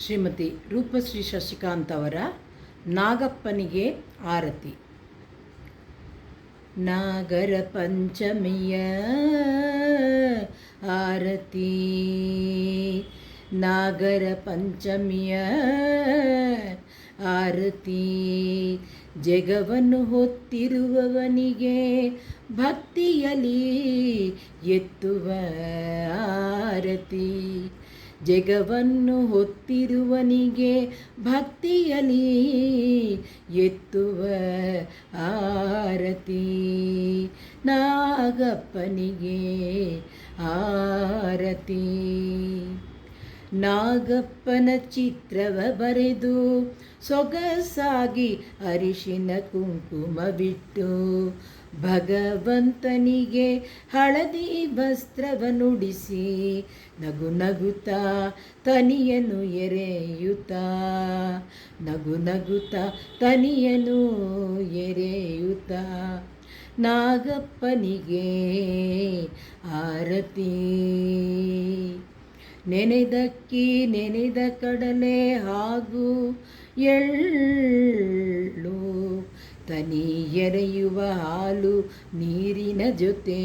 ಶ್ರೀಮತಿ ರೂಪಶ್ರೀ ಶಶಿಕಾಂತ್ ಅವರ ನಾಗಪ್ಪನಿಗೆ ಆರತಿ. ನಾಗರ ಪಂಚಮಿಯ ಆರತಿ, ನಾಗರ ಪಂಚಮಿಯ ಆರತಿ, ಜಗವನ್ನು ಹೊತ್ತಿರುವವನಿಗೆ ಭಕ್ತಿಯಲಿ ಎತ್ತುವ ಆರತಿ, ಜಗವನ್ನು ಹೊತ್ತಿರುವನಿಗೆ ಭಕ್ತಿಯಲಿ ಎತ್ತುವ ಆರತಿ, ನಾಗಪ್ಪನಿಗೆ ಆರತಿ. ನಾಗಪ್ಪನ ಚಿತ್ರವ ಬರೆದು ಸೊಗಸಾಗಿ ಅರಿಶಿನ ಕುಂಕುಮವಿಟ್ಟು ಭಗವಂತನಿಗೆ ಹಳದಿ ವಸ್ತ್ರವನ್ನುಡಿಸಿ ನಗು ನಗುತ್ತಾ ತನಿಯನು ಎರೆಯುತ್ತಾ, ನಗು ನಗುತ್ತಾ ತನಿಯನು ಎರೆಯುತ್ತಾ, ನಾಗಪ್ಪನಿಗೆ ಆರತಿ. ನೆನೆದಕ್ಕಿ ನೆನೆದ ಕಡಲೆ ಹಾಗೂ ಎಳ್ಳು, ತನಿ ಎರೆಯುವ ಹಾಲು ನೀರಿನ ಜೊತೆ,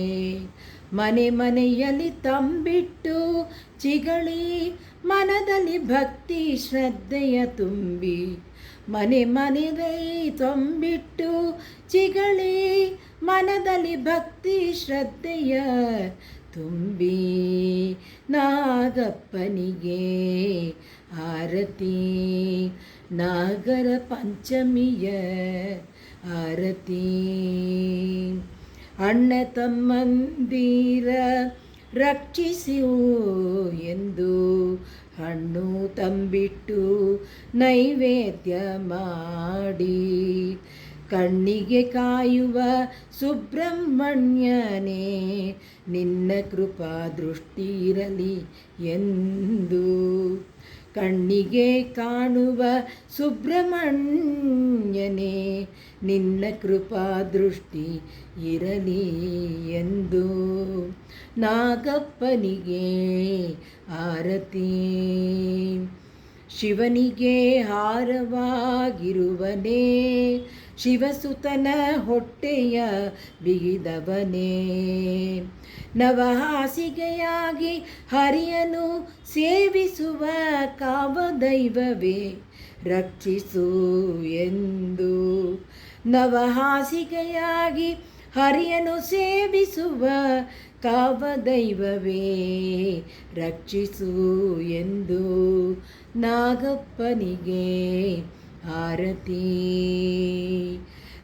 ಮನೆ ಮನೆಯಲ್ಲಿ ತಂಬಿಟ್ಟು ಚಿಗಳಿ ಮನದಲ್ಲಿ ಭಕ್ತಿ ಶ್ರದ್ಧೆಯ ತುಂಬಿ, ಮನೆ ಮನೆಯಲ್ಲಿ ತಂಬಿಟ್ಟು ಚಿಗಳಿ ಮನದಲ್ಲಿ ಭಕ್ತಿ ಶ್ರದ್ಧೆಯ ತುಂಬಿ, ನಾಗಪ್ಪನಿಗೆ ಆರತಿ, ನಾಗರ ಪಂಚಮಿಯ ಆರತಿ. ಅಣ್ಣ ತಮ್ಮಂದಿರ ರಕ್ಷಿಸು ಎಂದು ಹಣ್ಣು ತಂಬಿಟ್ಟು ನೈವೇದ್ಯ ಮಾಡಿ, ಕಣ್ಣಿಗೆ ಕಾಯುವ ಸುಬ್ರಹ್ಮಣ್ಯನೇ ನಿನ್ನ ಕೃಪಾ ದೃಷ್ಟಿ ಇರಲಿ ಎಂದು, ಕಣ್ಣಿಗೆ ಕಾಣುವ ಸುಬ್ರಹ್ಮಣ್ಯನೇ ನಿನ್ನ ಕೃಪಾ ದೃಷ್ಟಿ ಇರಲಿ ಎಂದು, ನಾಗಪ್ಪನಿಗೆ ಆರತಿ. ಶಿವನಿಗೆ ಹಾರವಾಗಿರುವನೇ, ಶಿವಸುತನ ಹೊಟ್ಟೆಯ ಬಿಗಿದವನೇ, ನವಹಾಸಿಗೆಯಾಗಿ ಹರಿಯನು ಸೇವಿಸುವ ಕಾವದೈವವೇ ರಕ್ಷಿಸು ಎಂದು, ನವಹಾಸಿಗೆಯಾಗಿ ಹರಿಯನು ಸೇವಿಸುವ ಕಾವದೈವವೇ ರಕ್ಷಿಸು ಎಂದು, ನಾಗಪ್ಪನಿಗೆ ಆರತಿ.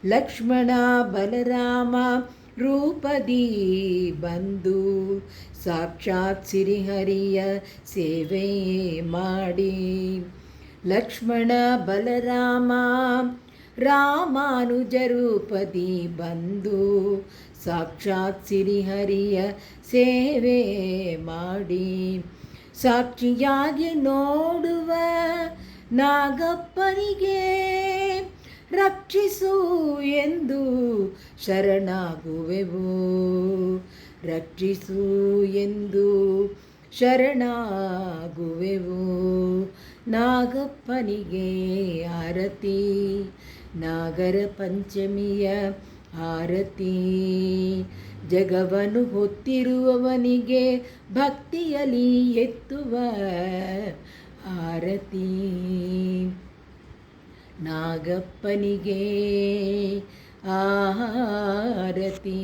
ಲಕ್ಷ್ಮಣ ಬಲರಾಮ ರೂಪದಿ ಬಂದು ಸಾಕ್ಷಾತ್ ಸಿರಿಹರಿಯ ಸೇವೆ ಮಾಡಿ, ಲಕ್ಷ್ಮಣ ಬಲರಾಮ ರಾಮಾನುಜ ರೂಪದಿ ಬಂದು ಸಾಕ್ಷಾತ್ ಸಿರಿಹರಿಯ ಸೇವೆ ಮಾಡಿ, ಸಾಕ್ಷಿಯಾಗಿ ನೋಡುವ ನಾಗಪ್ಪನಿಗೆ ರಕ್ಷಿಸು ಎಂದು ಶರಣಾಗುವೆವು, ರಕ್ಷಿಸು ಎಂದು ಶರಣಾಗುವೆವು, ನಾಗಪ್ಪನಿಗೆ ಆರತಿ, ನಾಗರ ಪಂಚಮಿಯ ಆರತಿ, ಜಗವನ್ನು ಹೊತ್ತಿರುವವನಿಗೆ ಭಕ್ತಿಯಲಿ ಎತ್ತುವ ಆರತಿ, ನಾಗಪ್ಪನಿಗೆ ಆರತಿ.